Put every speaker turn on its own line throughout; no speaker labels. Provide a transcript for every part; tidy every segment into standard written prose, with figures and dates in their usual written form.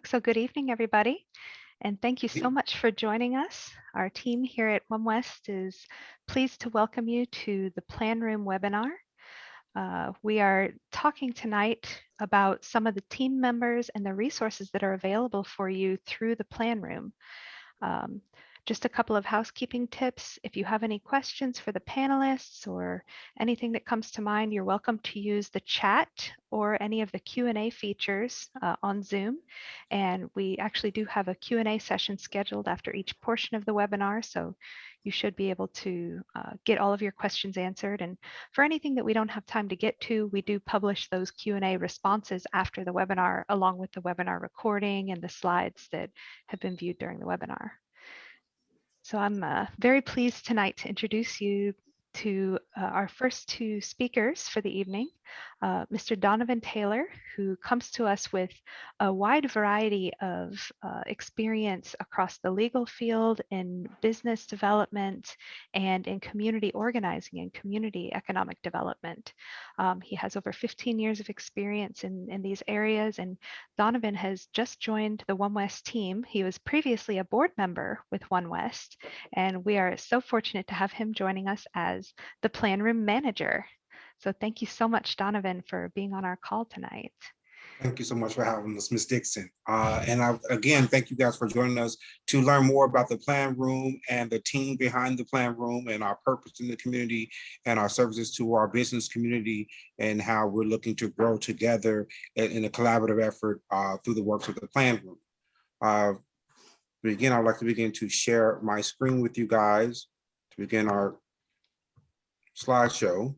So good evening, everybody, and thank you so much for joining us. Our team here at One West is pleased to welcome you to the Plan Room webinar. We are talking tonight about some of the team members and the resources that are available for you through the Plan Room. Um, just a couple of housekeeping tips. If you have any questions for the panelists or anything that comes to mind, you're welcome to use the chat or any of the Q&A features on Zoom. And we actually do have a Q&A session scheduled after each portion of the webinar, so you should be able to get all of your questions answered. And for anything that we don't have time to get to, we do publish those Q&A responses after the webinar, along with the webinar recording and the slides that have been viewed during the webinar. So I'm very pleased tonight to introduce you to our first two speakers for the evening, Mr. Donovan Taylor, who comes to us with a wide variety of experience across the legal field, in business development, and in community organizing and community economic development. He has over 15 years of experience in these areas, and Donovan has just joined the One West team. He was previously a board member with One West, and we are so fortunate to have him joining us as the Plan Room Manager. So thank you so much, Donovan, for being on our call tonight.
Thank you so much for having us, Ms. Dixon. Again, thank you guys for joining us to learn more about the Plan Room and the team behind the Plan Room and our purpose in the community and our services to our business community and how we're looking to grow together in a collaborative effort through the works of the Plan Room. To begin, I'd like to begin to share my screen with you guys to begin our slideshow.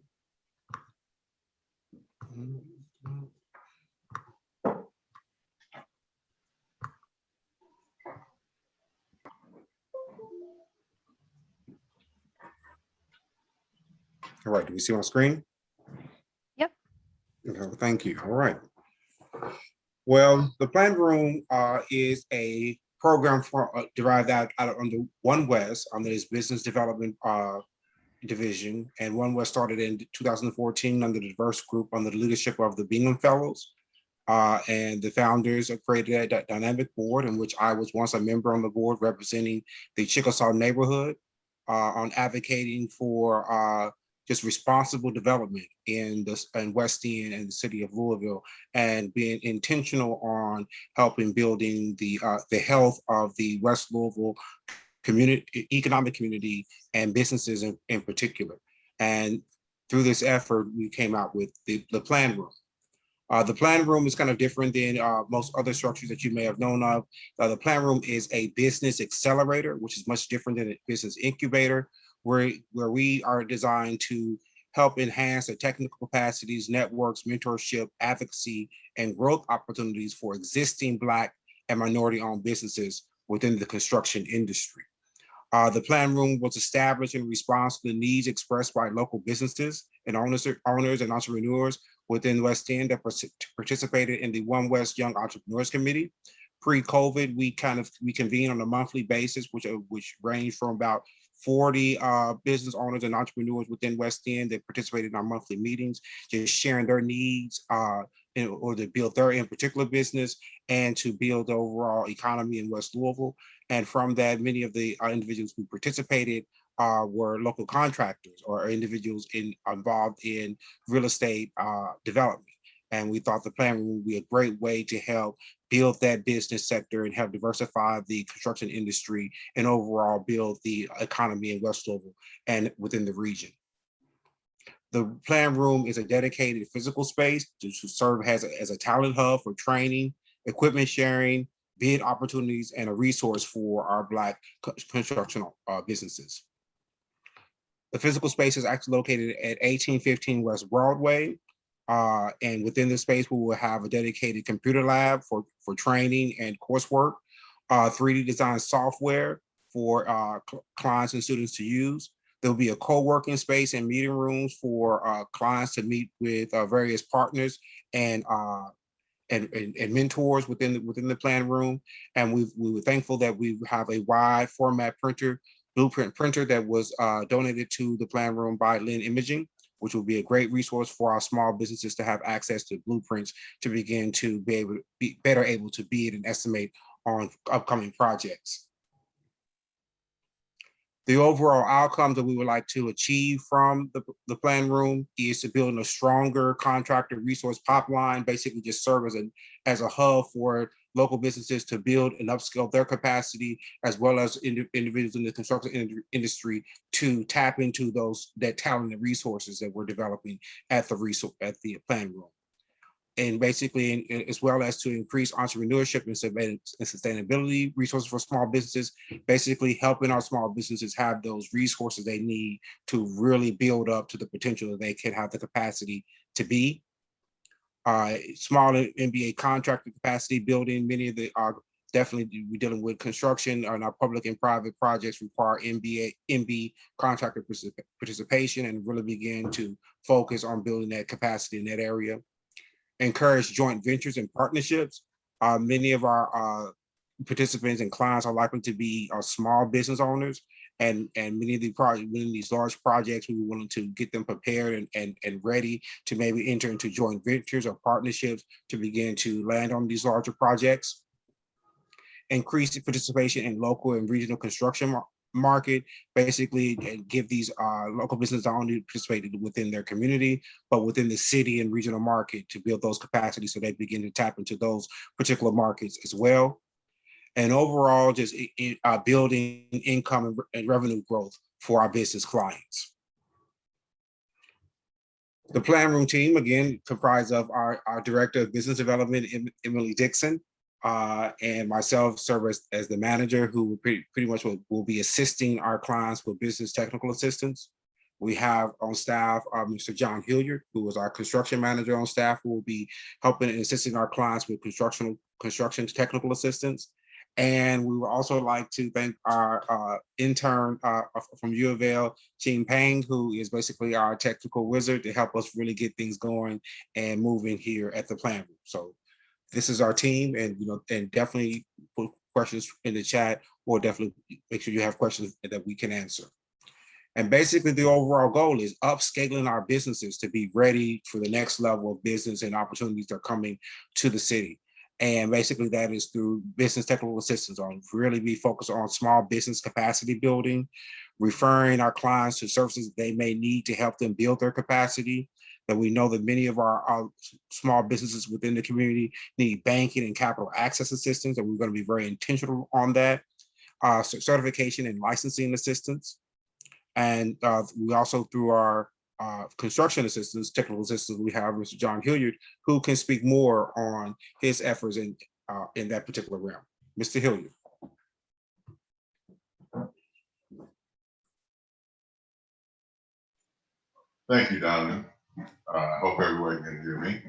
All right, do we see on screen?
Yep.
Okay, thank you. All right. Well, the Plan Room is a program derived out under One West under this business development division. And One West started in 2014 under the diverse group under the leadership of the Bingham Fellows. And the founders created that dynamic board in which I was once a member on the board representing the Chickasaw neighborhood on advocating for just responsible development in West End and the city of Louisville, and being intentional on helping building the health of the West Louisville community, economic community, and businesses in particular. And through this effort, we came out with the Plan Room. The Plan Room is kind of different than most other structures that you may have known of. The Plan Room is a business accelerator, which is much different than a business incubator, where we are designed to help enhance the technical capacities, networks, mentorship, advocacy, and growth opportunities for existing Black and minority-owned businesses within the construction industry. The Plan Room was established in response to the needs expressed by local businesses and owners and entrepreneurs within West End that participated in the One West Young Entrepreneurs Committee. Pre-COVID, we convened on a monthly basis, which ranged from about 40 business owners and entrepreneurs within West End that participated in our monthly meetings, just sharing their needs in order to build their in particular business and to build the overall economy in West Louisville. And from that, many of the individuals who participated were local contractors or individuals involved in real estate development. And we thought the Plan Room would be a great way to help build that business sector and help diversify the construction industry and overall build the economy in West Louisville and within the region. The Plan Room is a dedicated physical space to serve as a talent hub for training, equipment sharing, bid opportunities, and a resource for our Black construction businesses. The physical space is actually located at 1815 West Broadway. And within the space, we will have a dedicated computer lab for training and coursework, 3D design software for clients and students to use. There'll be a co-working space and meeting rooms for clients to meet with various partners and mentors within the Plan Room. And we were thankful that we have a wide format printer, blueprint printer that was donated to the Plan Room by Lynn Imaging which will be a great resource for our small businesses to have access to blueprints to begin to be better able to bid and estimate on upcoming projects. The overall outcome that we would like to achieve from the plan room is to build a stronger contractor resource pipeline, basically just serve as a hub for local businesses to build and upscale their capacity, as well as individuals in the construction industry to tap into that talent and resources that we're developing at the plan room. And basically, as well as to increase entrepreneurship and sustainability resources for small businesses, basically helping our small businesses have those resources they need to really build up to the potential that they can have the capacity to be. Small MBA contractor capacity building, many of the definitely we're dealing with construction and our public and private projects require MB contractor participation, and really begin to focus on building that capacity in that area. Encourage joint ventures and partnerships. Many of our participants and clients are likely to be small business owners, and many of these large projects, we were willing to get them prepared and ready to maybe enter into joint ventures or partnerships to begin to land on these larger projects. Increase the participation in local and regional construction market, basically, and give these local businesses not only participate within their community, but within the city and regional market to build those capacities so they begin to tap into those particular markets as well. And overall, just building income and revenue growth for our business clients. The plan room team, again, comprised of our Director of Business Development, Emily Dixon, and myself serve as the manager who pretty much will be assisting our clients with business technical assistance. We have on staff Mr. John Hilliard, who is our construction manager on staff, who will be helping and assisting our clients with construction technical assistance. And we would also like to thank our intern from U of L, Gene Payne, who is basically our technical wizard to help us really get things going and moving here at the plan room. So this is our team, and and definitely put questions in the chat, or definitely make sure you have questions that we can answer. And basically, the overall goal is upscaling our businesses to be ready for the next level of business and opportunities that are coming to the city. And basically, that is through business technical assistance, on really be focused on small business capacity building, referring our clients to services they may need to help them build their capacity. That we know that many of our small businesses within the community need banking and capital access assistance, and we're going to be very intentional on that. Certification and licensing assistance. And we also, through our construction assistance, technical assistance, we have Mr. John Hilliard, who can speak more on his efforts in that particular realm. Mr. Hilliard.
Thank you, Donovan. I hope everybody can hear me.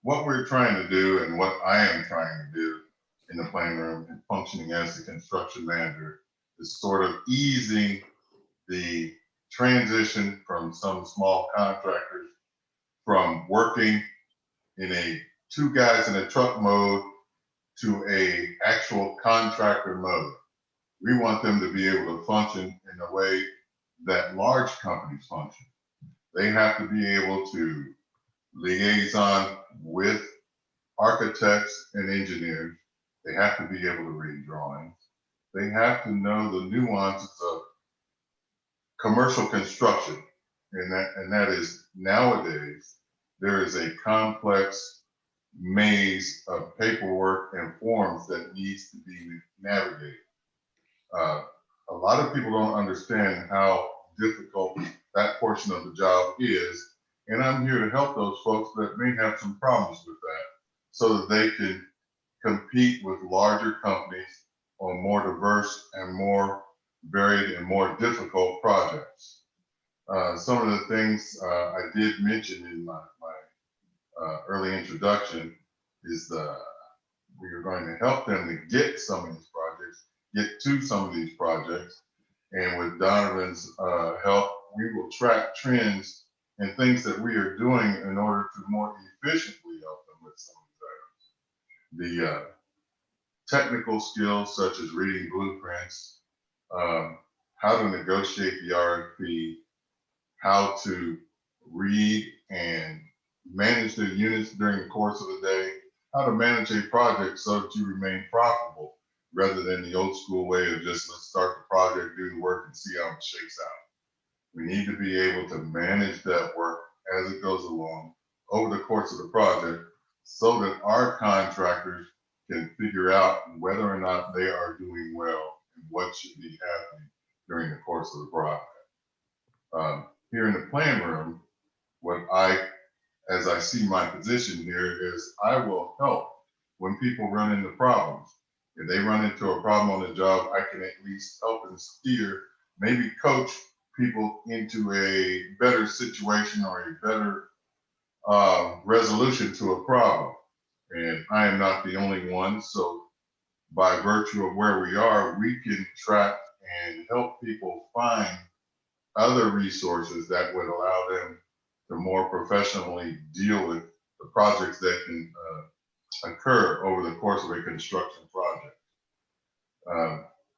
What we're trying to do, and what I am trying to do in the plan room and functioning as the construction manager, is sort of easing the transition from some small contractors from working in a 2 guys in a truck mode to a actual contractor mode. We want them to be able to function in a way that large companies function. They have to be able to liaison with architects and engineers. They have to be able to read drawings. They have to know the nuances of commercial construction. And that is, nowadays, there is a complex maze of paperwork and forms that needs to be navigated. A lot of people don't understand how difficult that portion of the job is, and I'm here to help those folks that may have some problems with that, so that they can compete with larger companies on more diverse and more varied and more difficult projects. Some of the things I did mention in my early introduction is we are going to help them to get some of these projects, get to some of these projects. And with Donovan's help, we will track trends and things that we are doing in order to more efficiently help them with some of these items. The technical skills, such as reading blueprints, how to negotiate the RFP, how to read and manage their units during the course of the day, how to manage a project so that you remain profitable rather than the old school way of just let's start the project, do the work, and see how it shakes out. We need to be able to manage that work as it goes along over the course of the project so that our contractors can figure out whether or not they are doing well and what should be happening during the course of the project. Here in the plan room, as I see my position here is I will help when people run into problems. If they run into a problem on the job, I can at least help and steer, maybe coach people into a better situation or a better resolution to a problem. And I am not the only one. So by virtue of where we are, we can track and help people find other resources that would allow them to more professionally deal with the projects that can occur over the course of a construction project.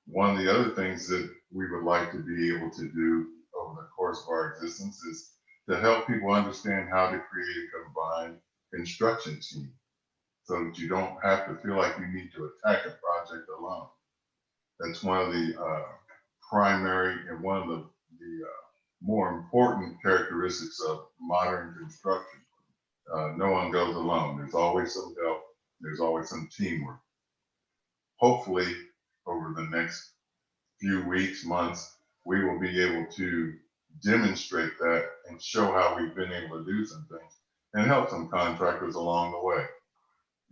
One of the other things that we would like to be able to do over the course of our existence is to help people understand how to create a combined construction team so that you don't have to feel like you need to attack a project alone. That's one of the primary and one of the more important characteristics of modern construction. No one goes alone. There's always some help. There's always some teamwork. Hopefully, over the next few weeks, months, we will be able to demonstrate that and show how we've been able to do some things and help some contractors along the way.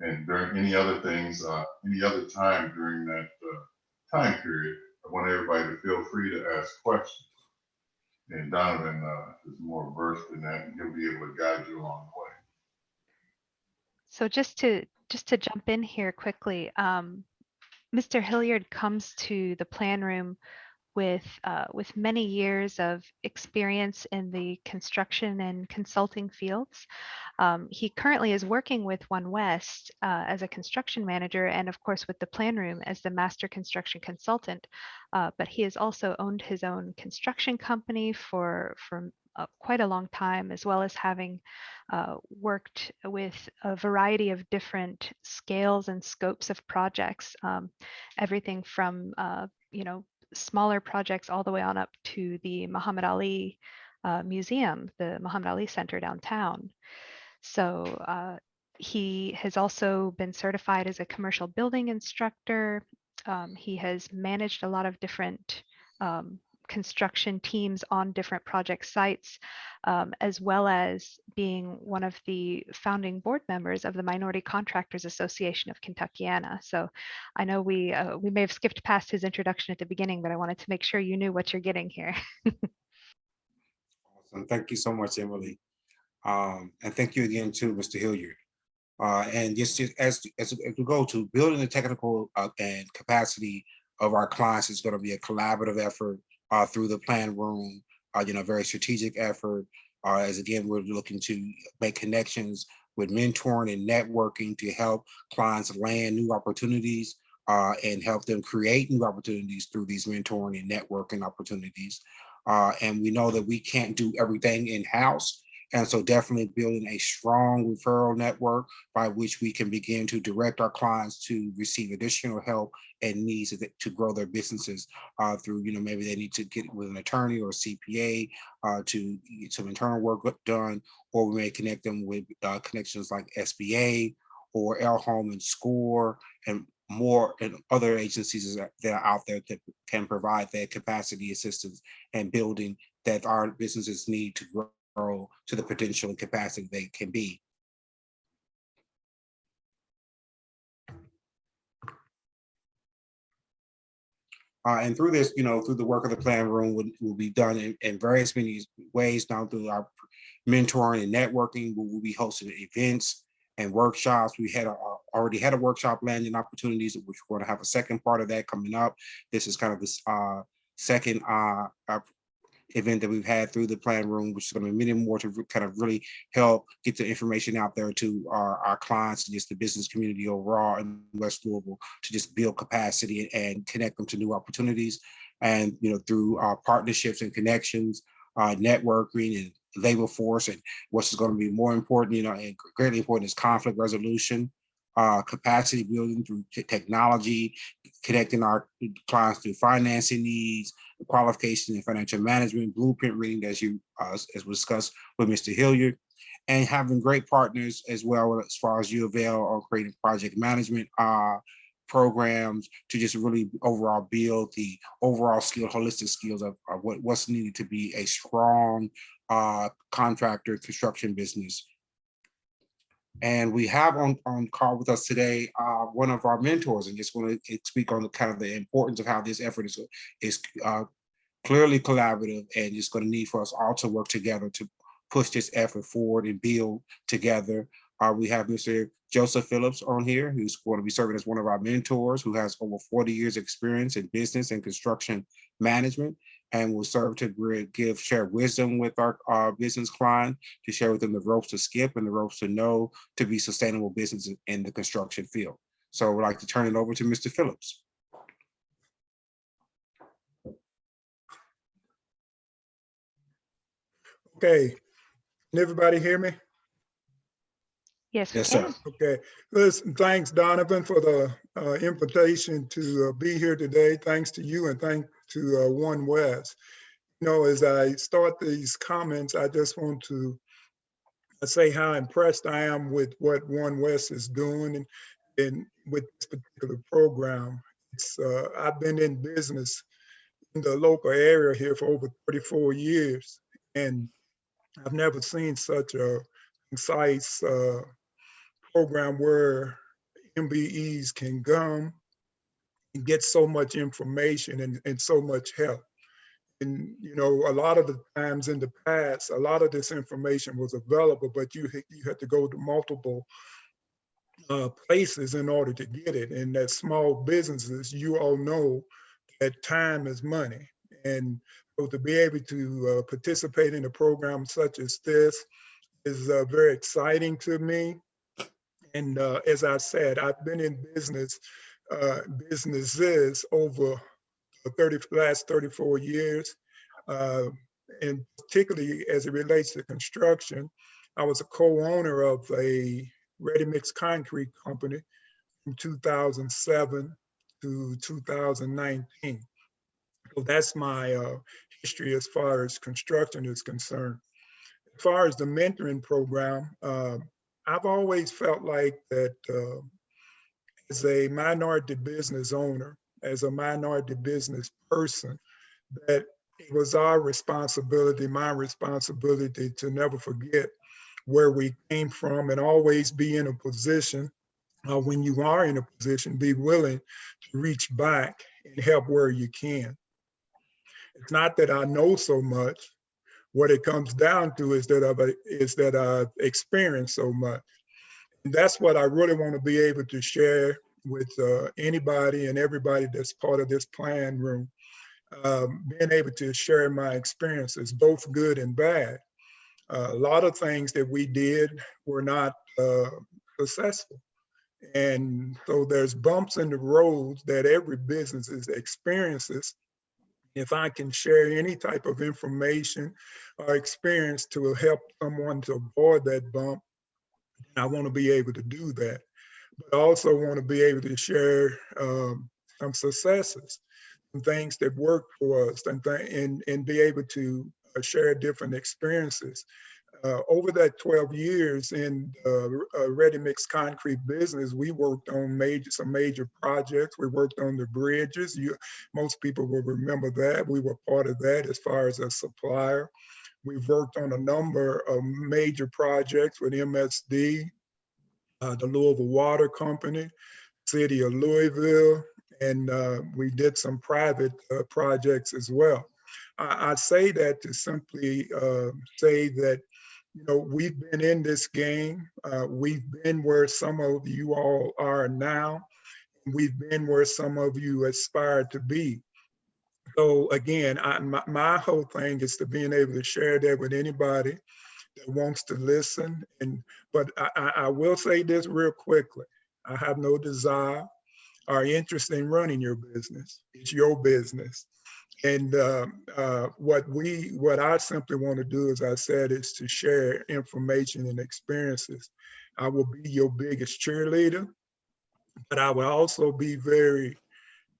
And during any other things, any other time during that time period, I want everybody to feel free to ask questions. And Donovan is more versed in that, and he'll be able to guide you along the way.
So just to jump in here quickly, Mr. Hilliard comes to the plan room with many years of experience in the construction and consulting fields. He currently is working with One West as a construction manager, and of course with the plan room as the master construction consultant. But he has also owned his own construction company for quite a long time, as well as having worked with a variety of different scales and scopes of projects, everything from smaller projects all the way on up to the Muhammad Ali Museum, the Muhammad Ali Center downtown. So he has also been certified as a commercial building instructor. He has managed a lot of different construction teams on different project sites, as well as being one of the founding board members of the Minority Contractors Association of Kentuckiana. So I know we may have skipped past his introduction at the beginning, but I wanted to make sure you knew what you're getting here.
Awesome. Thank you so much, Emily. And thank you again to Mr. Hilliard. And just as we go to building the technical and capacity of our clients, is going to be a collaborative effort through the plan room, very strategic effort. As again, we're looking to make connections with mentoring and networking to help clients land new opportunities and help them create new opportunities through these mentoring and networking opportunities. And we know that we can't do everything in-house. And so definitely building a strong referral network by which we can begin to direct our clients to receive additional help and needs to grow their businesses through, maybe they need to get with an attorney or CPA to get some internal work done, or we may connect them with connections like SBA or L Home and SCORE and more, and other agencies that are out there that can provide that capacity assistance and building that our businesses need to grow to the potential and capacity they can be. And through this, through the work of the plan room will be done in various many ways, down through our mentoring and networking. We'll be hosting events and workshops. We had already had a workshop, landing opportunities, which we're going to have a second part of that coming up. This is kind of this second event that we've had through the plan room, which is going to be many more to kind of really help get the information out there to our clients and just the business community overall in West Louisville, to just build capacity and connect them to new opportunities. And through our partnerships and connections, networking and labor force, and what's going to be more important, and greatly important is conflict resolution, capacity building through technology, connecting our clients to financing needs, qualification and financial management, blueprint reading, as was discussed with Mr. Hilliard, and having great partners as well as far as U of L on creating project management programs to just really overall build the overall holistic skills of what's needed to be a strong contractor construction business. And we have on call with us today one of our mentors, and just want to speak on the kind of the importance of how this effort is clearly collaborative, and just going to need for us all to work together to push this effort forward and build together. We have Mr. Joseph Phillips on here, who's going to be serving as one of our mentors, who has over 40 years experience in business and construction management, and will serve to share wisdom with our business client, to share with them the ropes to skip and the ropes to know to be sustainable business in the construction field. So I'd like to turn it over to Mr. Phillips.
Okay, can everybody hear me?
Yes,
Yes, sir.
Okay, listen, thanks Donovan for the invitation to be here today. Thanks to you, and thanks to One West. As I start these comments, I just want to say how impressed I am with what One West is doing and with this particular program. I've been in business in the local area here for over 34 years, and I've never seen such a concise program where MBEs can come and get so much information and so much help. And a lot of the times in the past, a lot of this information was available, but you had to go to multiple places in order to get it. And as small businesses, you all know that time is money. And so to be able to participate in a program such as this is very exciting to me. And as I said, I've been in businesses over the last 34 years, and particularly as it relates to construction. I was a co-owner of a ready-mix concrete company from 2007 to 2019. So that's my history as far as construction is concerned. As far as the mentoring program, I've always felt like that as a minority business owner, as a minority business person, that it was our responsibility, my responsibility, to never forget where we came from and always be in a position, when you are in a position, be willing to reach back and help where you can. It's not that I know so much. What it comes down to is that I've experienced so much. And that's what I really want to be able to share with anybody and everybody that's part of this plan room. Being able to share my experiences, both good and bad. A lot of things that we did were not successful. And so there's bumps in the road that every business experiences. If I can share any type of information or experience to help someone to avoid that bump, I want to be able to do that. But I also want to be able to share some successes, some things that work for us, and be able to share different experiences. Over that 12 years in ready-mix concrete business, we worked on some major projects. We worked on the bridges. Most people will remember that. We were part of that as far as a supplier. We've worked on a number of major projects with MSD, the Louisville Water Company, City of Louisville, and we did some private projects as well. I say that to simply say that we've been in this game. We've been where some of you all are now. We've been where some of you aspire to be. So again, my whole thing is to being able to share that with anybody that wants to listen. But I will say this real quickly. I have no desire are interested in running your business. It's your business. And what I simply want to do, as I said, is to share information and experiences. I will be your biggest cheerleader, but I will also be very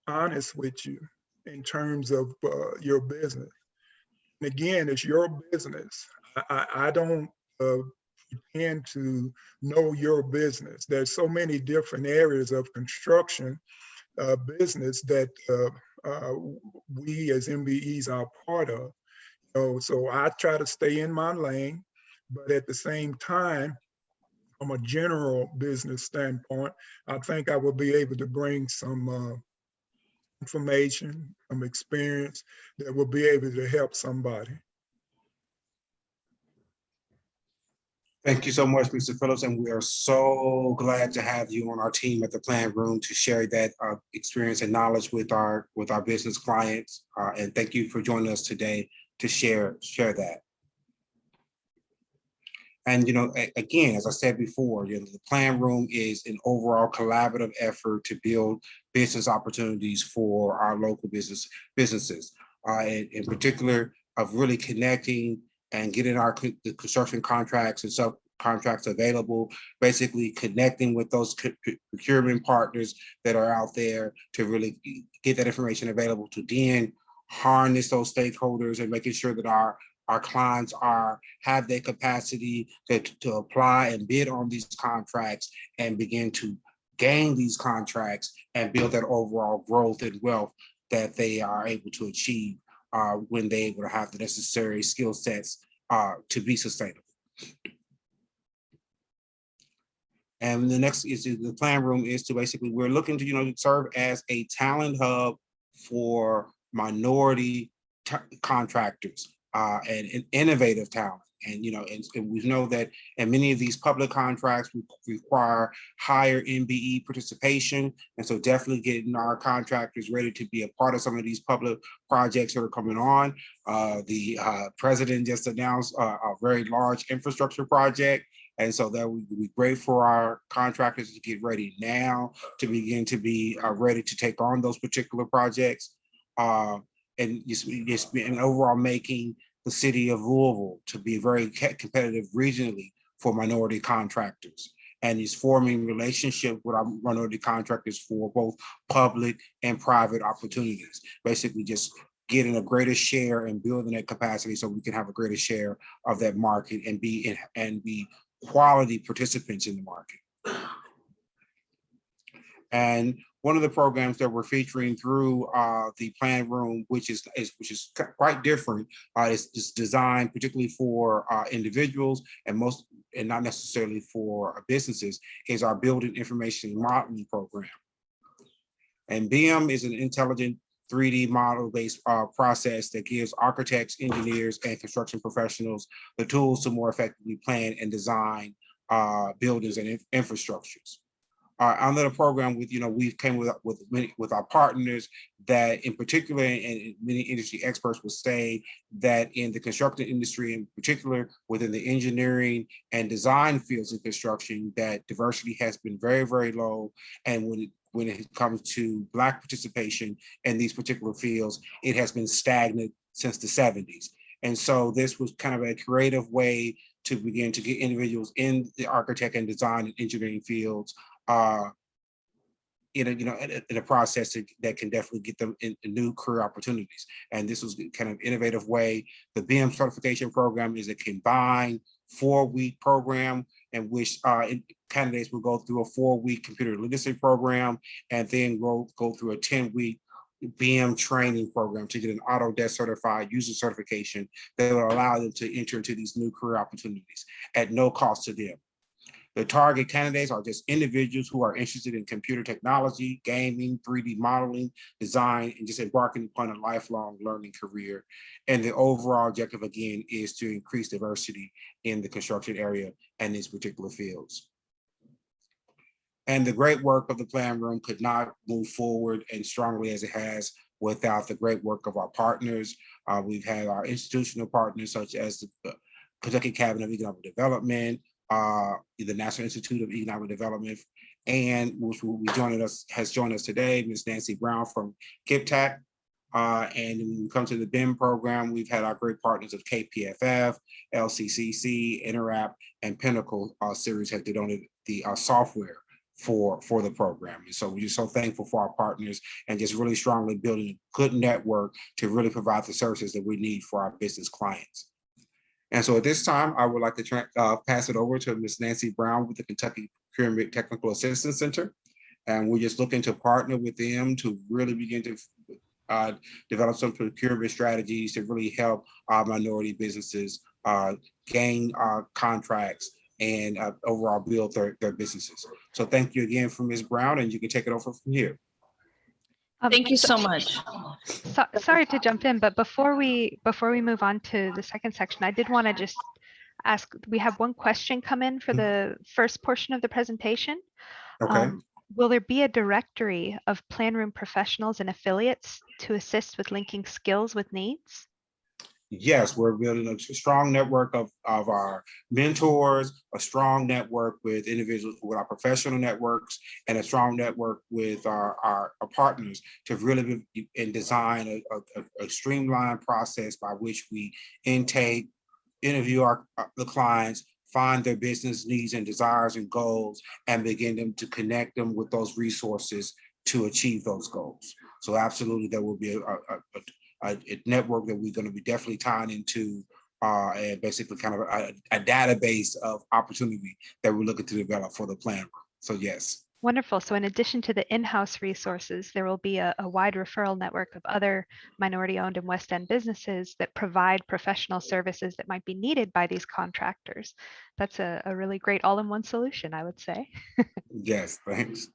honest with you in terms of your business. And again, it's your business. I don't pretend to know your business. There's so many different areas of construction business that we as MBEs are part of. So I try to stay in my lane, but at the same time, from a general business standpoint, I think I will be able to bring some information, some experience that will be able to help somebody.
Thank you so much, Mr. Phillips, and we are so glad to have you on our team at the Plan Room to share that experience and knowledge with our business clients. And thank you for joining us today to share that. And again, as I said before, the Plan Room is an overall collaborative effort to build business opportunities for our local businesses, in particular of really connecting and getting the construction contracts and subcontracts available, basically connecting with those procurement partners that are out there to really get that information available, to then harness those stakeholders and making sure that our clients have their capacity to apply and bid on these contracts and begin to gain these contracts and build that overall growth and wealth that they are able to achieve when they're able to have the necessary skill sets to be sustainable. And the next is the Plan Room is to basically, we're looking to serve as a talent hub for minority contractors and innovative talent. And and we know that in many of these public contracts require higher MBE participation, and so definitely getting our contractors ready to be a part of some of these public projects that are coming on. The president just announced a very large infrastructure project, and so that would be great for our contractors to get ready now to begin to be ready to take on those particular projects, and just and overall making the city of Louisville to be very competitive regionally for minority contractors, and is forming relationship with our minority contractors for both public and private opportunities. Basically just getting a greater share and building that capacity so we can have a greater share of that market and be quality participants in the market. And one of the programs that we're featuring through the Plan Room, which is quite different, is designed particularly for individuals and not necessarily for businesses, is our Building Information Modeling program. And BIM is an intelligent 3D model-based process that gives architects, engineers, and construction professionals the tools to more effectively plan and design buildings and infrastructures. Under the program, we've came with our partners that, in particular, and many industry experts will say that in the construction industry, in particular, within the engineering and design fields of construction, that diversity has been very, very low. And when it comes to Black participation in these particular fields, it has been stagnant since the 70s. And so this was kind of a creative way to begin to get individuals in the architect and design and engineering fields in a process that can definitely get them in new career opportunities. And this was kind of innovative way. The BIM certification program is a combined 4-week program in which candidates will go through a 4-week computer literacy program and then go through a 10-week BIM training program to get an Autodesk certified user certification that will allow them to enter into these new career opportunities at no cost to them. The target candidates are just individuals who are interested in computer technology, gaming, 3D modeling, design, and just embarking upon a lifelong learning career. And the overall objective, again, is to increase diversity in the construction area and these particular fields. And the great work of the Plan Room could not move forward as strongly as it has without the great work of our partners. We've had our institutional partners such as the Kentucky Cabinet of Economic Development, the National Institute of Economic Development, and which will be has joined us today, Ms. Nancy Brown from KYPTAC. And when we come to the BIM program, we've had our great partners of KPFF, LCCC, Interap, and Pinnacle series have donated the software for the program. And so we're just so thankful for our partners and just really strongly building a good network to really provide the services that we need for our business clients. And so at this time, I would like to pass it over to Ms. Nancy Brown with the Kentucky Procurement Technical Assistance Center. And we're just looking to partner with them to really begin to develop some procurement strategies to really help our minority businesses gain contracts and overall build their businesses. So thank you again for Ms. Brown, and you can take it over from here.
Thank you so much.
Sorry to jump in, but before we move on to the second section, I did want to just ask, we have one question come in for the first portion of the presentation.
Okay.
Will there be a directory of plan room professionals and affiliates to assist with linking skills with needs?
Yes, we're building a strong network of our mentors, a strong network with individuals with our professional networks, and a strong network with our partners to really design a streamlined process by which we intake, interview the clients, find their business needs and desires and goals, and begin to connect them with those resources to achieve those goals. So absolutely, there will be a network that we're going to be definitely tying into, and basically kind of a database of opportunity that we're looking to develop for the plan. So yes.
Wonderful. So in addition to the in-house resources, there will be a wide referral network of other minority-owned and West End businesses that provide professional services that might be needed by these contractors. That's a really great all-in-one solution, I would say.
Yes, thanks.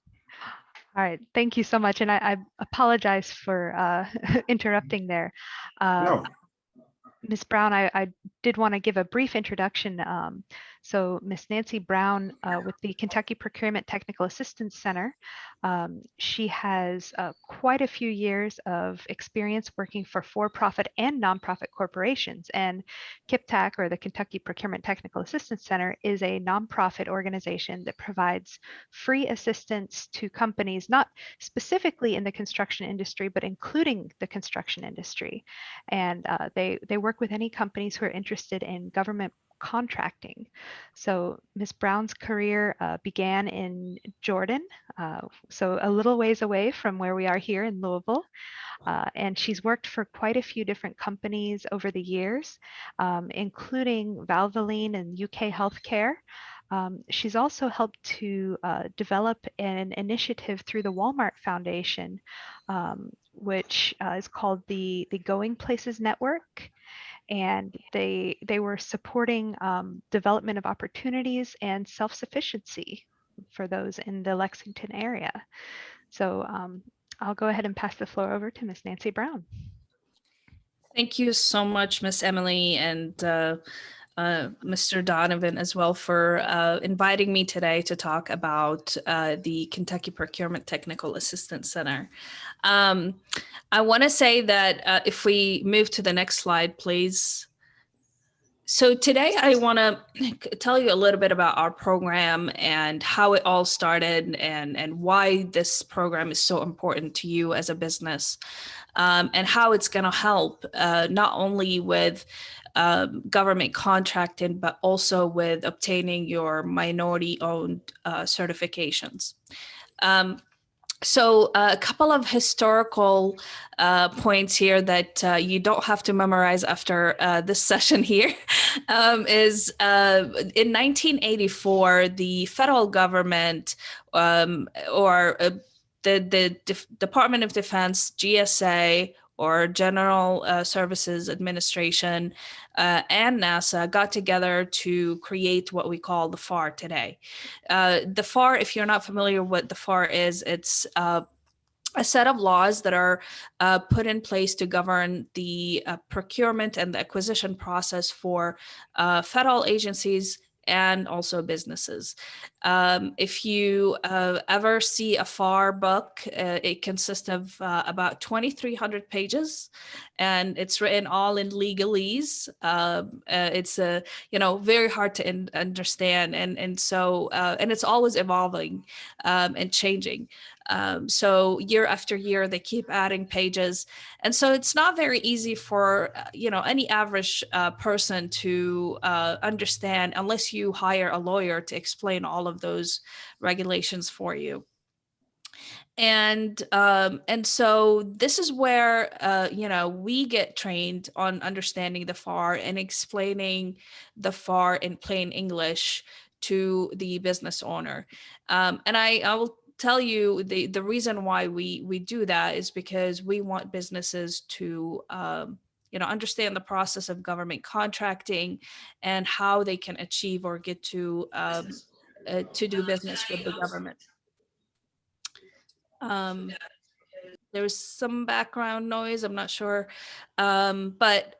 All right, thank you so much. And I apologize for interrupting there.
No.
Ms. Brown, I did want to give a brief introduction. So Ms. Nancy Brown with the Kentucky Procurement Technical Assistance Center, she has quite a few years of experience working for-profit and nonprofit corporations. And KYPTAC, or the Kentucky Procurement Technical Assistance Center, is a nonprofit organization that provides free assistance to companies, not specifically in the construction industry, but including the construction industry. And they work with any companies who are interested in government contracting. So Ms. Brown's career began in Jordan, so a little ways away from where we are here in Louisville. And she's worked for quite a few different companies over the years, including Valvoline and UK Healthcare. She's also helped to develop an initiative through the Walmart Foundation, which is called the Going Places Network. And they were supporting development of opportunities and self-sufficiency for those in the Lexington area. So I'll go ahead and pass the floor over to Ms. Nancy Brown.
Thank you so much, Miss Emily, and Mr. Donovan as well for inviting me today to talk about the Kentucky Procurement Technical Assistance Center. I want to say that if we move to the next slide, please. So today I want to tell you a little bit about our program and how it all started and why this program is so important to you as a business, and how it's going to help not only with government contracting, but also with obtaining your minority-owned certifications. So a couple of historical points here that you don't have to memorize after this session here is in 1984, the federal government or the Department of Defense, GSA, or General Services Administration, and NASA got together to create what we call the FAR today. The FAR, if you're not familiar with what the FAR is, it's a set of laws that are put in place to govern the procurement and the acquisition process for federal agencies and also businesses. If you ever see a FAR book, it consists of about 2,300 pages, and it's written all in legalese. It's very hard to understand, and so and it's always evolving and changing. So year after year, they keep adding pages. And so it's not very easy for, any average person to understand unless you hire a lawyer to explain all of those regulations for you. And so this is where we get trained on understanding the FAR and explaining the FAR in plain English to the business owner. And I will tell you the reason why we do that is because we want businesses to understand the process of government contracting and how they can achieve or get to do business with the government. There's some background noise, I'm not sure. But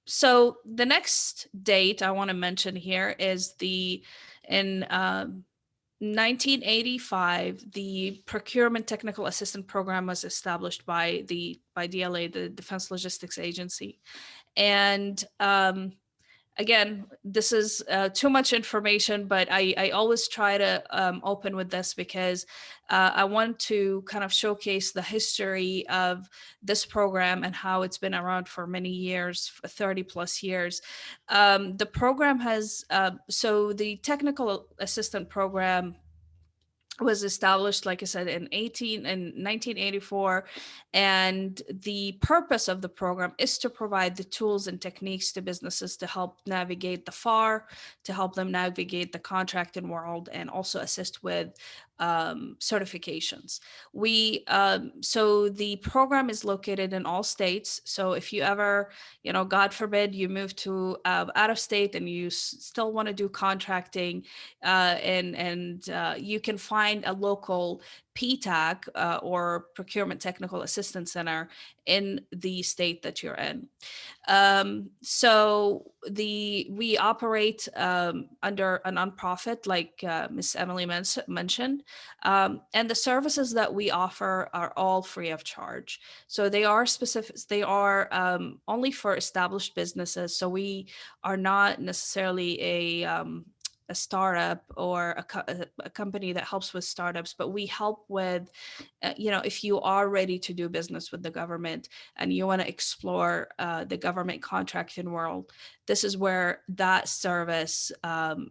so the next date I want to mention here is in 1985, the Procurement Technical Assistant Program was established by DLA, the Defense Logistics Agency. And again, this is too much information, but I always try to open with this because I want to kind of showcase the history of this program and how it's been around for many years, 30 plus years. The program has, so the Technical Assistant Program was established, like I said, in 1984. And the purpose of the program is to provide the tools and techniques to businesses to help navigate the FAR, to help them navigate the contracting world, and also assist with certifications. So the program is located in all states. So if you ever, God forbid, you move to out of state and you still want to do contracting, and you can find a local Ptac or Procurement Technical Assistance Center in the state that you're in. So we operate under a nonprofit, like Ms. Emily mentioned, and the services that we offer are all free of charge. So they are specific. They are only for established businesses. So we are not necessarily a startup or a company that helps with startups, but we help with, if you are ready to do business with the government and you want to explore the government contracting world, this is where that service, the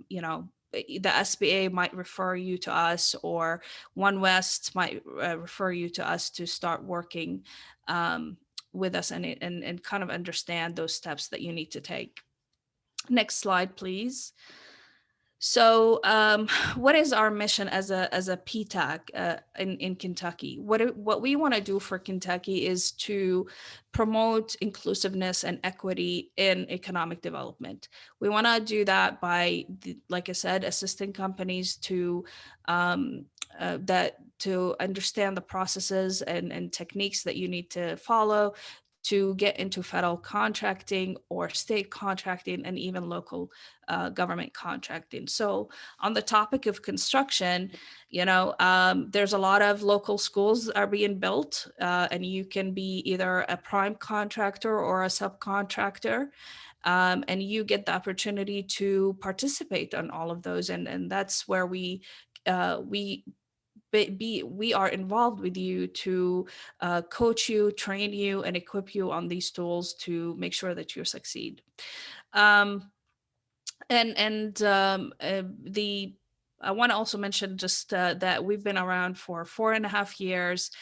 SBA might refer you to us, or One West might refer you to us to start working with us and kind of understand those steps that you need to take. Next slide, please. So what is our mission as a Ptac in Kentucky? What we want to do for Kentucky is to promote inclusiveness and equity in economic development. We want to do that by, like I said, assisting companies to to understand the processes and techniques that you need to follow to get into federal contracting or state contracting and even local government contracting. So on the topic of construction, there's a lot of local schools are being built, and you can be either a prime contractor or a subcontractor, and you get the opportunity to participate on all of those. And that's where we are involved with you to coach you, train you, and equip you on these tools to make sure that you succeed. I want to also mention just that we've been around for 4.5 years.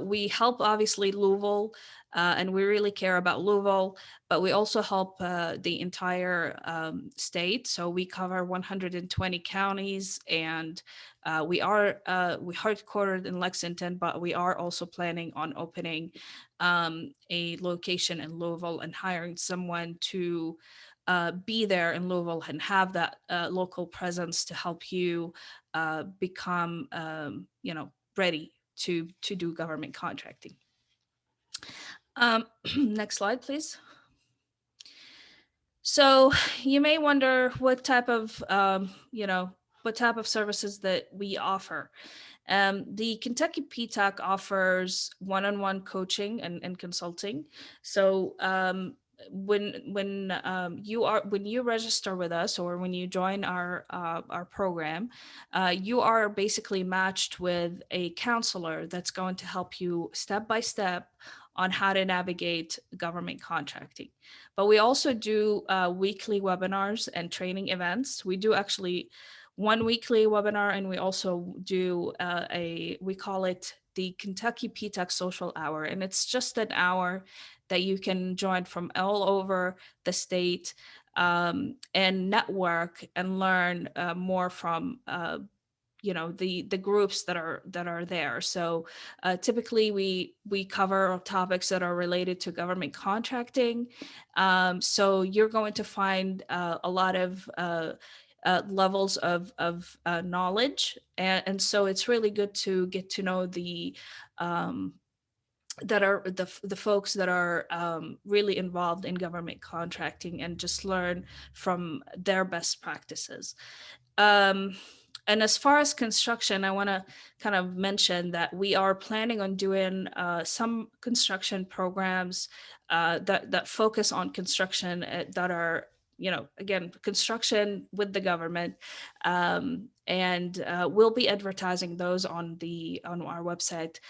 We help, obviously, Louisville, and we really care about Louisville, but we also help the entire state. So we cover 120 counties, and we headquartered in Lexington, but we are also planning on opening a location in Louisville and hiring someone to be there in Louisville and have that local presence to help you become, ready to do government contracting. Next slide, please. So you may wonder what type of, what type of services that we offer. The Kentucky Ptac offers one-on-one coaching and consulting. So when you register with us, or when you join our program, you are basically matched with a counselor that's going to help you step by step on how to navigate government contracting. But we also do weekly webinars and training events. We do actually one weekly webinar, and we also do we call it the Kentucky Ptac Social Hour. And it's just an hour that you can join from all over the state, and network and learn more from the groups that are there. So typically we cover topics that are related to government contracting. So you're going to find a lot of levels of knowledge, and so it's really good to get to know the folks that are really involved in government contracting, and just learn from their best practices. And as far as construction, I want to kind of mention that we are planning on doing some construction programs that focus on construction, that are, again, construction with the government. And we'll be advertising those on our website,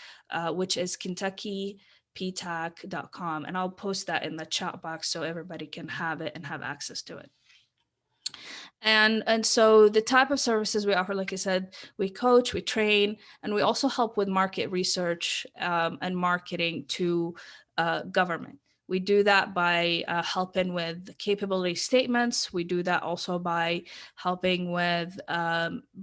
which is KentuckyPTAC.com. And I'll post that in the chat box so everybody can have it and have access to it. And so the type of services we offer, like I said, we coach, we train, and we also help with market research and marketing to government. We do that by helping with capability statements. We do that also by helping with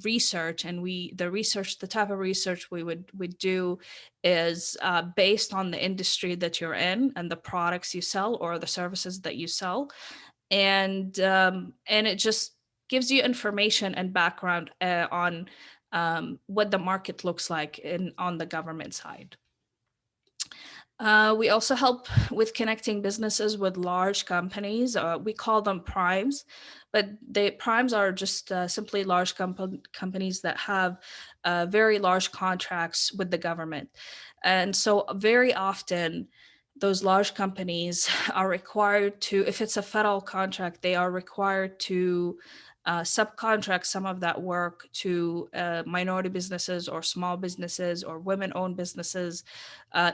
research. And the type of research we would do is based on the industry that you're in and the products you sell or the services that you sell. And it just gives you information and background on what the market looks like on the government side. We also help with connecting businesses with large companies. We call them primes, but the primes are just simply large companies that have very large contracts with the government. And so very often, those large companies are required to, if it's a federal contract, they are required to subcontract some of that work to minority businesses or small businesses or women-owned businesses,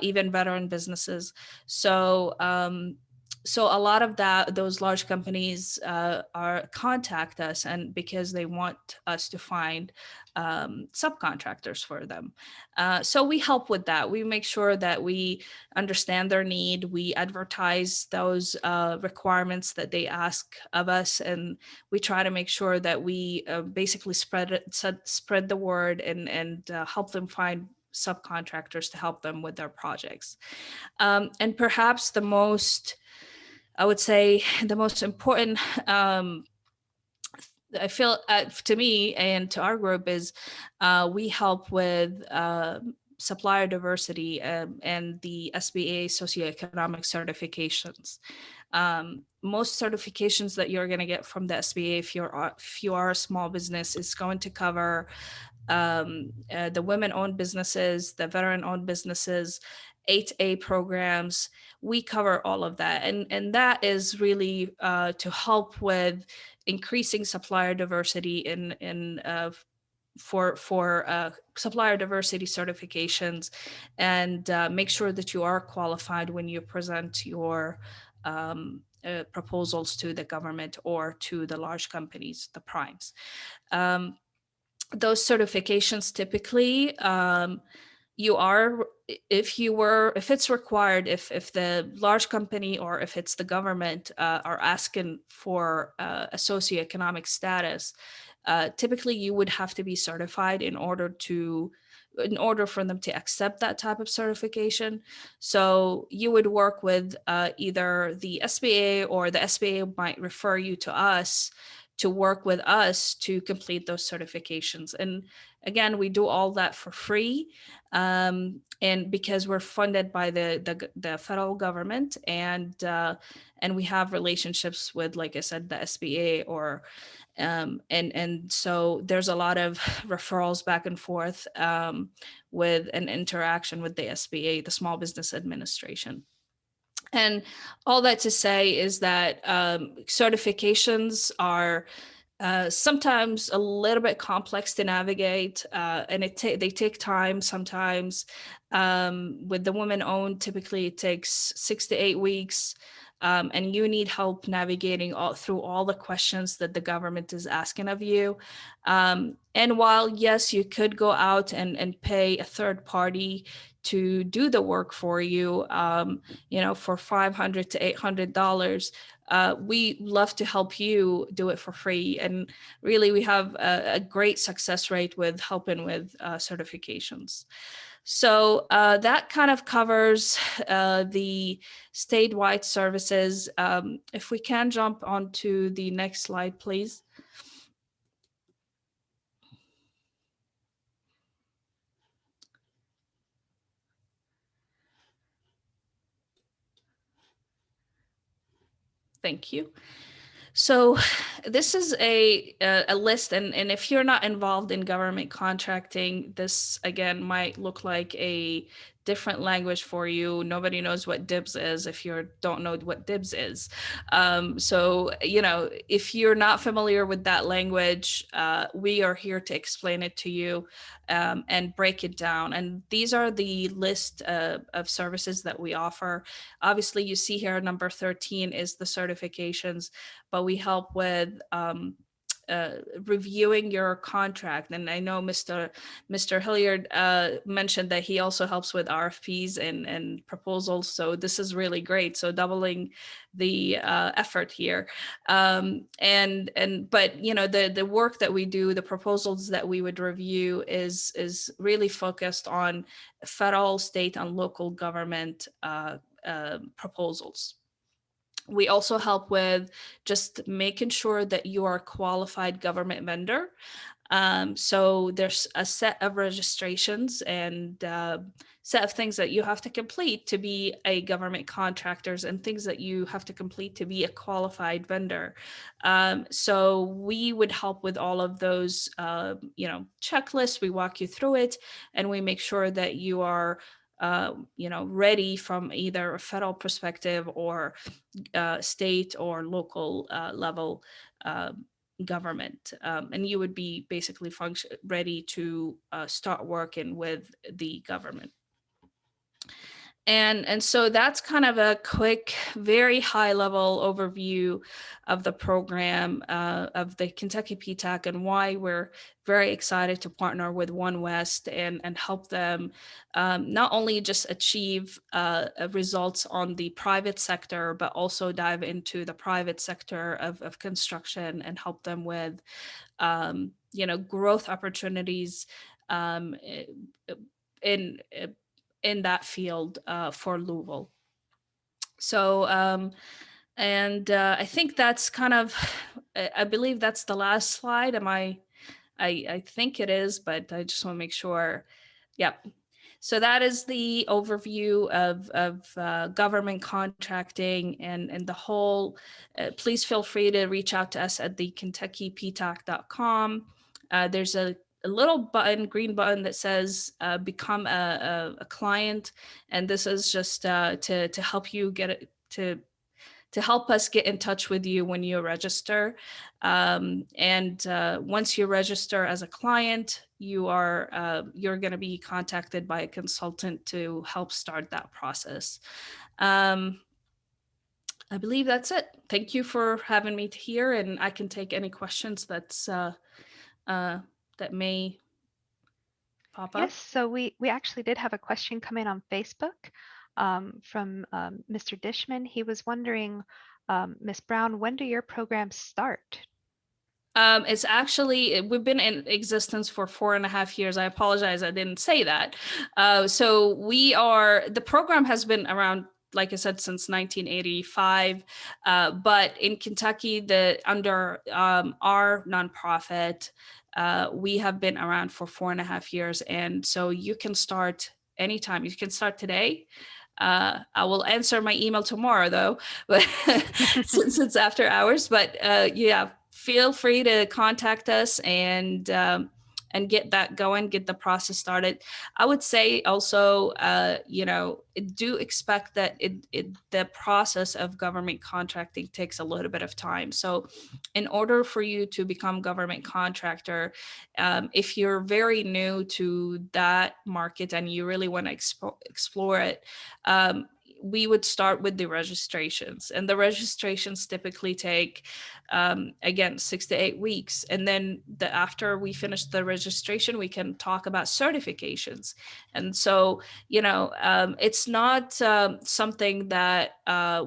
even veteran businesses. So a lot of those large companies contact us, and because they want us to find subcontractors for them. So we help with that. We make sure that we understand their need. We advertise those requirements that they ask of us, and we try to make sure that we basically spread the word and help them find subcontractors to help them with their projects. And perhaps I would say the most important, I feel to me and to our group, is we help with supplier diversity and the SBA socioeconomic certifications. Most certifications that you're going to get from the SBA, if you are a small business, is going to cover the women-owned businesses, the veteran-owned businesses, 8A programs. We cover all of that, and that is really to help with increasing supplier diversity for supplier diversity certifications, and make sure that you are qualified when you present your proposals to the government or to the large companies, the primes. Those certifications typically, if it's required, if the large company or if it's the government are asking for a socioeconomic status, typically you would have to be certified in order for them to accept that type of certification. So you would work with either the SBA, or the SBA might refer you to us to work with us to complete those certifications. And Again, we do all that for free. And because we're funded by the federal government, and we have relationships with, like I said, the SBA, or and so there's a lot of referrals back and forth with an interaction with the SBA, the Small Business Administration. And all that to say is that certifications are sometimes a little bit complex to navigate, and they take time sometimes. With the women-owned, typically it takes 6 to 8 weeks, and you need help navigating through all the questions that the government is asking of you. And while, yes, you could go out and pay a third party to do the work for you, for $500 to $800, we love to help you do it for free. And really, we have a great success rate with helping with certifications. So that kind of covers the statewide services. If we can jump onto the next slide, please. Thank you. So this is a list, and if you're not involved in government contracting, this again might look like a different language for you. Nobody knows what DIBS is if you don't know what DIBS is. So, if you're not familiar with that language, we are here to explain it to you and break it down. And these are the list of services that we offer. Obviously, you see here number 13 is the certifications, but we help with reviewing your contract. And I know Mr. Hilliard mentioned that he also helps with RFPs and proposals. So this is really great. So doubling the effort here. But the work that we do, the proposals that we would review is really focused on federal, state, and local government proposals. We also help with just making sure that you are a qualified government vendor. So there's a set of registrations and set of things that you have to complete to be a government contractors, and things that you have to complete to be a qualified vendor. So we would help with all of those, checklists. We walk you through it, and we make sure that you are ready from either a federal perspective or state or local level government, and you would be basically ready to start working with the government. And so that's kind of a quick, very high level overview of the program of the Kentucky Ptac, and why we're very excited to partner with One West and help them not only just achieve results on the private sector, but also dive into the private sector of construction and help them with growth opportunities in that field for Louisville. So, I think that's kind of, I believe that's the last slide. I think it is, but I just want to make sure. Yep. So that is the overview of government contracting and the whole. Please feel free to reach out to us at the KentuckyPTAC.com. There's a little button, green button, that says become a client, and this is just to help you get it to help us get in touch with you when you register. Once you register as a client, you're going to be contacted by a consultant to help start that process. I believe that's it. Thank you for having me here, and I can take any questions that may pop up.
Yes, so we actually did have a question come in on Facebook from Mr. Dishman. He was wondering, Ms. Brown, when do your programs start?
It's actually, we've been in existence for 4.5 years. I apologize, I didn't say that. So the program has been around, like I said, since 1985. But in Kentucky, under our nonprofit, We have been around for 4.5 years, and so you can start anytime. You can start today. I will answer my email tomorrow, though, but since it's after hours. But yeah, feel free to contact us and get that going, get the process started. I would say also, do expect that the process of government contracting takes a little bit of time. So in order for you to become government contractor, if you're very new to that market and you really want to explore it, we would start with the registrations, and the registrations typically take again 6 to 8 weeks, and then after we finish the registration, we can talk about certifications. And so it's not something that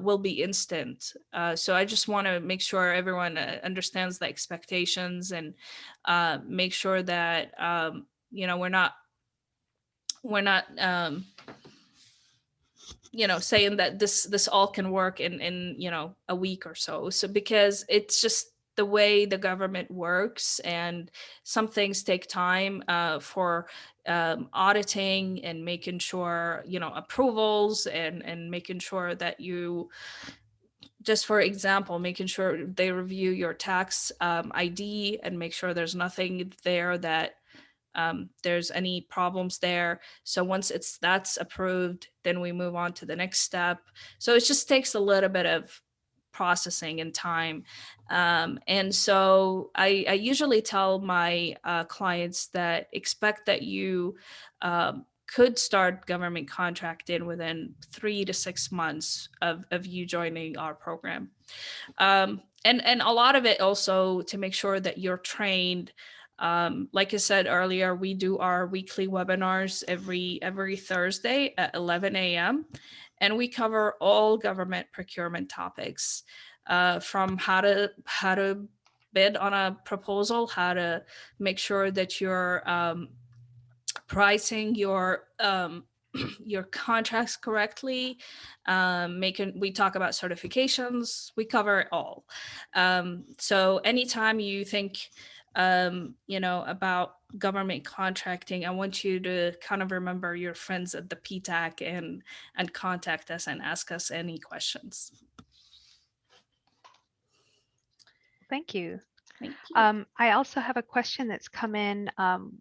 will be instant. So I just want to make sure everyone understands the expectations, and make sure that we're not saying that this all can work in a week or so. So because it's just the way the government works, and some things take time for auditing and making sure approvals, and making sure that you, just for example, making sure they review your tax ID and make sure there's nothing there that there's any problems there. So once that's approved, then we move on to the next step. So it just takes a little bit of processing and time. And so I usually tell my clients that expect that you could start government contracting within 3 to 6 months of you joining our program. And a lot of it also to make sure that you're trained. Like I said earlier, we do our weekly webinars every Thursday at 11 a.m. And we cover all government procurement topics, from how to bid on a proposal, how to make sure that you're pricing your your contracts correctly. We talk about certifications, we cover it all. So anytime you think about government contracting, I want you to kind of remember your friends at the Ptac and contact us and ask us any questions.
Thank you.
Thank you.
I also have a question that's come in,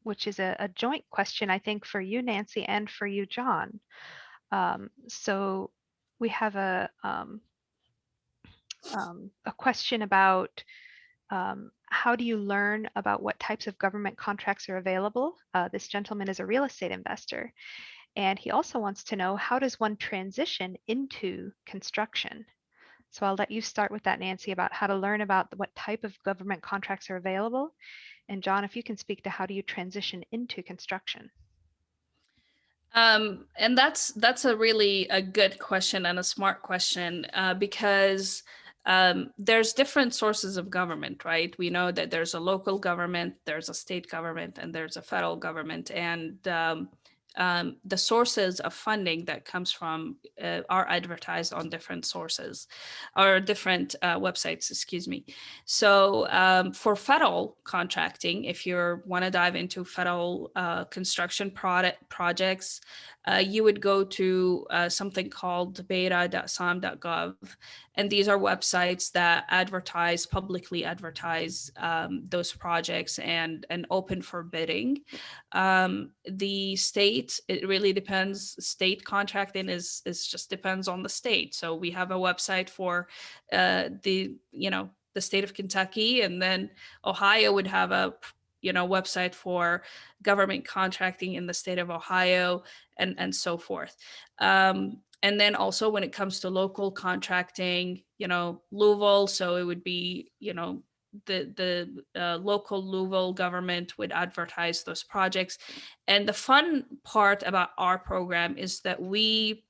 which is a joint question, I think, for you, Nancy, and for you, John. So we have a question about how do you learn about what types of government contracts are available? This gentleman is a real estate investor, and he also wants to know, how does one transition into construction? So I'll let you start with that, Nancy, about how to learn about what type of government contracts are available. And John, if you can speak to how do you transition into construction?
And that's a really a good question and a smart question, because there's different sources of government, right? We know that there's a local government, there's a state government, and there's a federal government. And the sources of funding that comes from are advertised on different sources or different websites, excuse me. So for federal contracting, if you want to dive into federal construction projects, you would go to something called beta.som.gov. And these are websites that publicly advertise those projects and open for bidding. The state, it really depends. State contracting is just depends on the state. So we have a website for the state of Kentucky, and then Ohio would have a website for government contracting in the state of Ohio, and so forth. And then also when it comes to local contracting, Louisville, so it would be, the local Louisville government would advertise those projects. And the fun part about our program is that we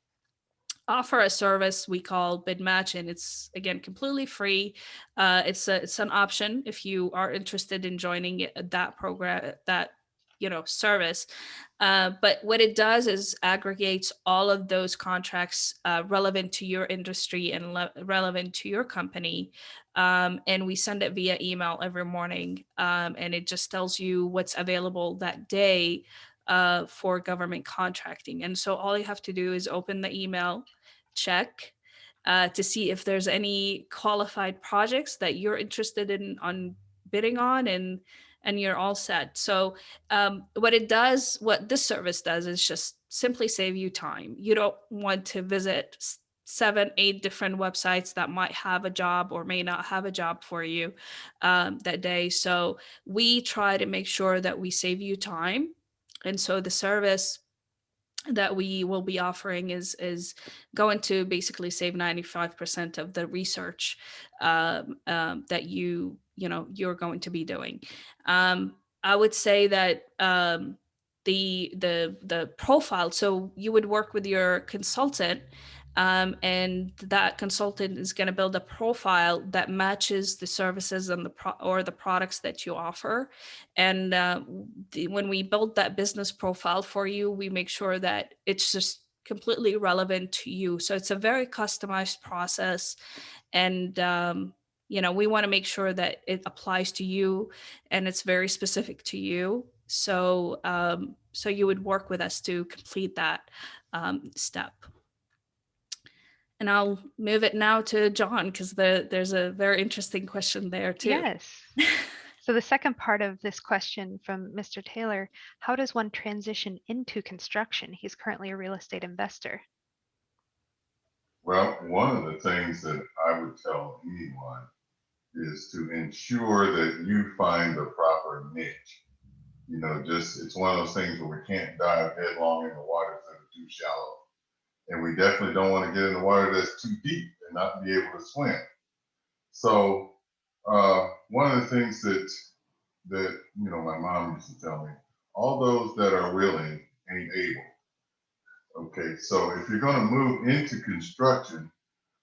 offer a service we call bid match, and it's again completely free. It's an option if you are interested in joining that program, that service. But what it does is aggregates all of those contracts relevant to your industry and relevant to your company. And we send it via email every morning. And it just tells you what's available that day for government contracting. And so all you have to do is open the email, check to see if there's any qualified projects that you're interested in on bidding on, and you're all set. So what this service does is just simply save you time. You don't want to visit 7, 8 different websites that might have a job or may not have a job for you that day. So we try to make sure that we save you time. And so the service that we will be offering is going to basically save 95% of the research that you're going to be doing. I would say that the profile. So you would work with your consultant, and that consultant is going to build a profile that matches the services and the products that you offer. And when we build that business profile for you, we make sure that it's just completely relevant to you. So it's a very customized process, and we want to make sure that it applies to you and it's very specific to you. So so you would work with us to complete that step. And I'll move it now to John, because there's a very interesting question there too.
Yes. So the second part of this question from Mr. Taylor, how does one transition into construction? He's currently a real estate investor.
Well, one of the things that I would tell anyone is to ensure that you find the proper niche. It's one of those things where we can't dive headlong in the waters that are too shallow. And we definitely don't want to get in the water that's too deep and not be able to swim. So one of the things that my mom used to tell me, all those that are willing ain't able. Okay, so if you're going to move into construction,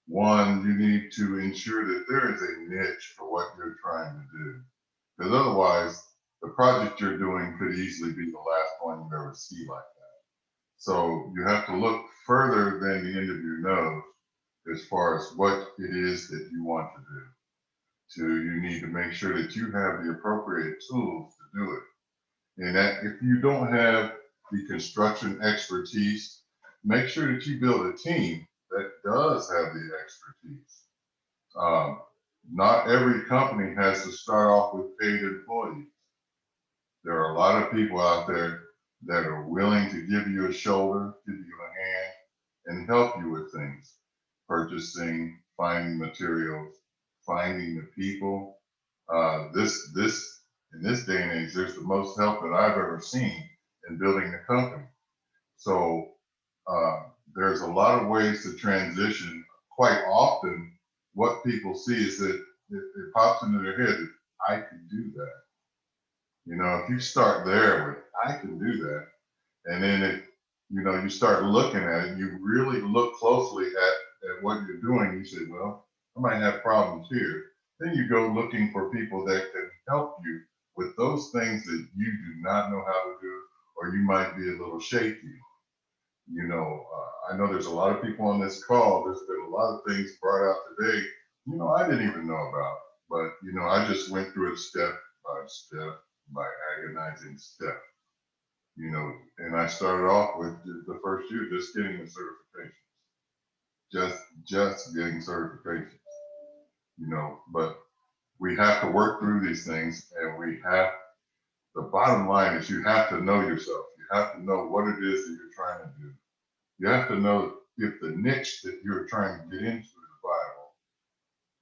one, you need to ensure that there is a niche for what you're trying to do. Because otherwise, the project you're doing could easily be the last one you ever see like that. So you have to look further than the end of your nose as far as what it is that you want to do. You need to make sure that you have the appropriate tools to do it. And that if you don't have the construction expertise, make sure that you build a team that does have the expertise. Not every company has to start off with paid employees. There are a lot of people out there that are willing to give you a shoulder, give you a hand, and help you with things. Purchasing, finding materials, finding the people. In this day and age, there's the most help that I've ever seen in building a company. So there's a lot of ways to transition. Quite often, what people see is that it pops into their head that I can do that. If you start there with, I can do that, and then you start looking at it, you really look closely at what you're doing, you say, well, I might have problems here. Then you go looking for people that can help you with those things that you do not know how to do, or you might be a little shaky. I know there's a lot of people on this call. There's been a lot of things brought out today, I didn't even know about, but, I just went through it step by step, by agonizing step, and I started off with the first year, just getting the certifications, just getting certifications, but we have to work through these things, and the bottom line is you have to know yourself. You have to know what it is that you're trying to do. You have to know if the niche that you're trying to get into is viable,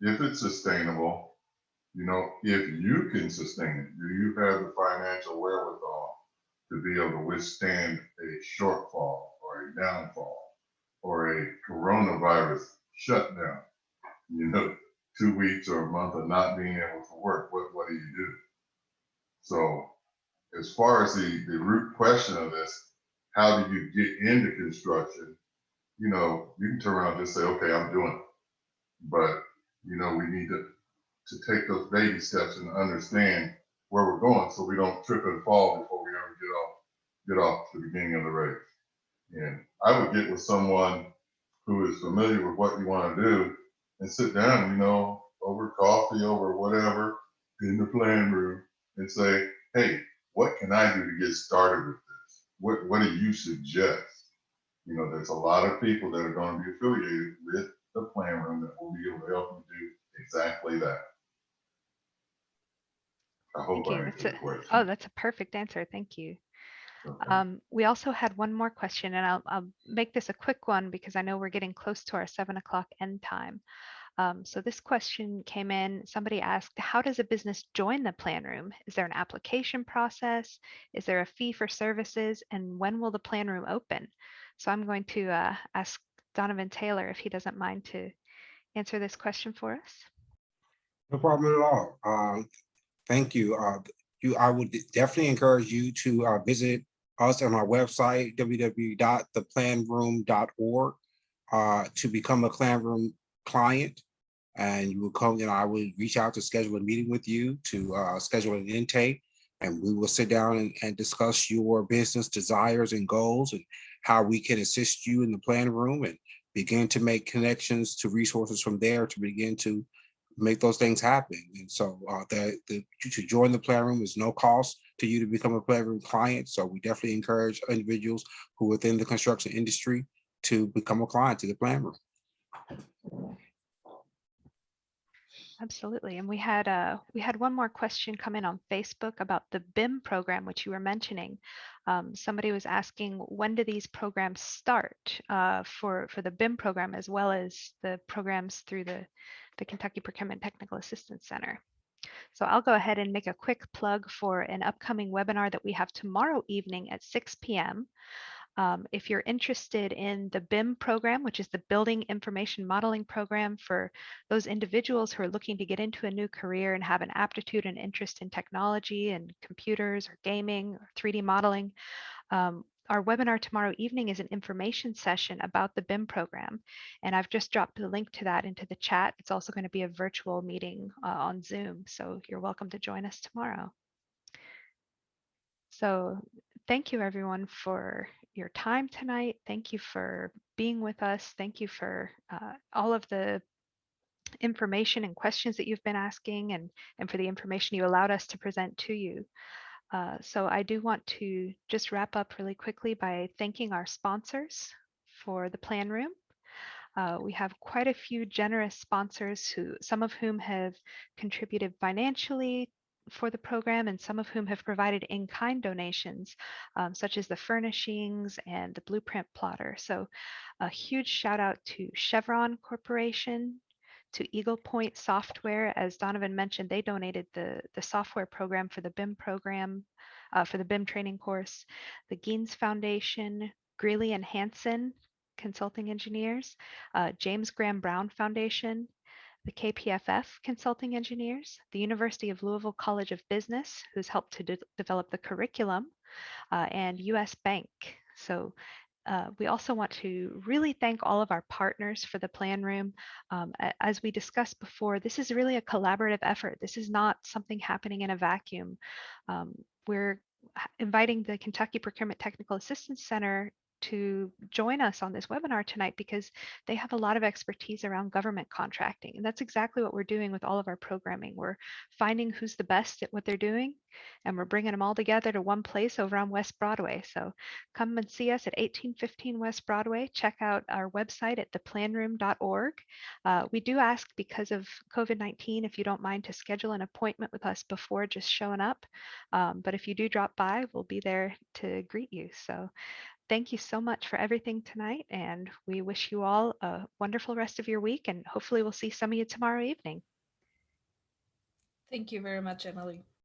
if it's sustainable, if you can sustain it. Do you have the financial wherewithal to be able to withstand a shortfall or a downfall or a coronavirus shutdown? 2 weeks or a month of not being able to work. What do you do? So as far as the root question of this, how do you get into construction? You can turn around and just say, okay, I'm doing it. But, we need to take those baby steps and understand where we're going so we don't trip and fall before we ever get off to the beginning of the race. And I would get with someone who is familiar with what you want to do and sit down, you know, over coffee, over whatever, in the plan room and say, hey, what can I do to get started with this? What do you suggest? You know, there's a lot of people that are going to be affiliated with the plan room that will be able to help you do exactly that. I hope
Thank
I
you.
answered the question.
Oh, that's a perfect answer. Thank you.
Okay.
We also had one more question, and I'll make this a quick one because I know we're getting close to our 7 o'clock end time. So this question came in. Somebody asked, how does a business join the plan room? Is there an application process? Is there a fee for services? And when will the plan room open? So I'm going to ask Donovan Taylor if he doesn't mind to answer this question for us.
No problem at all. Thank you. I would definitely encourage you to visit us on our website, www.theplanroom.org, to become a Plan Room client. And you will come, I would reach out to schedule a meeting with you to schedule an intake. And we will sit down and discuss your business desires and goals and how we can assist you in the plan room and begin to make connections to resources from there to begin to make those things happen. And so to join the plan room is no cost to you to become a plan room client. So we definitely encourage individuals who are within the construction industry to become a client to the plan room.
Absolutely. And we had one more question come in on Facebook about the BIM program, which you were mentioning. Somebody was asking, when do these programs start for the BIM program, as well as the programs through the Kentucky Procurement Technical Assistance Center? So I'll go ahead and make a quick plug for an upcoming webinar that we have tomorrow evening at 6 p.m. If you're interested in the BIM program, which is the Building Information Modeling Program for those individuals who are looking to get into a new career and have an aptitude and interest in technology and computers or gaming or 3D modeling, our webinar tomorrow evening is an information session about the BIM program. And I've just dropped the link to that into the chat. It's also going to be a virtual meeting on Zoom. So you're welcome to join us tomorrow. So thank you everyone for your time tonight. Thank you for being with us. Thank you for all of the information and questions that you've been asking and for the information you allowed us to present to you. So I do want to just wrap up really quickly by thanking our sponsors for the plan room. We have quite a few generous sponsors some of whom have contributed financially for the program, and some of whom have provided in-kind donations, such as the furnishings and the blueprint plotter. So a huge shout out to Chevron Corporation, to Eagle Point Software. As Donovan mentioned, they donated the software program for the BIM program, for the BIM training course, the Geens Foundation, Greeley and Hansen Consulting Engineers, James Graham Brown Foundation, the KPFF Consulting Engineers, the University of Louisville College of Business, who's helped to develop the curriculum, and US Bank. So we also want to really thank all of our partners for the plan room. As we discussed before, this is really a collaborative effort. This is not something happening in a vacuum. We're inviting the Kentucky Procurement Technical Assistance Center to join us on this webinar tonight because they have a lot of expertise around government contracting. And that's exactly what we're doing with all of our programming. We're finding who's the best at what they're doing, and we're bringing them all together to one place over on West Broadway. So come and see us at 1815 West Broadway. Check out our website at theplanroom.org. We do ask, because of COVID-19, if you don't mind to schedule an appointment with us before just showing up. But if you do drop by, we'll be there to greet you. So thank you so much for everything tonight, and we wish you all a wonderful rest of your week, and hopefully we'll see some of you tomorrow evening.
Thank you very much, Emily.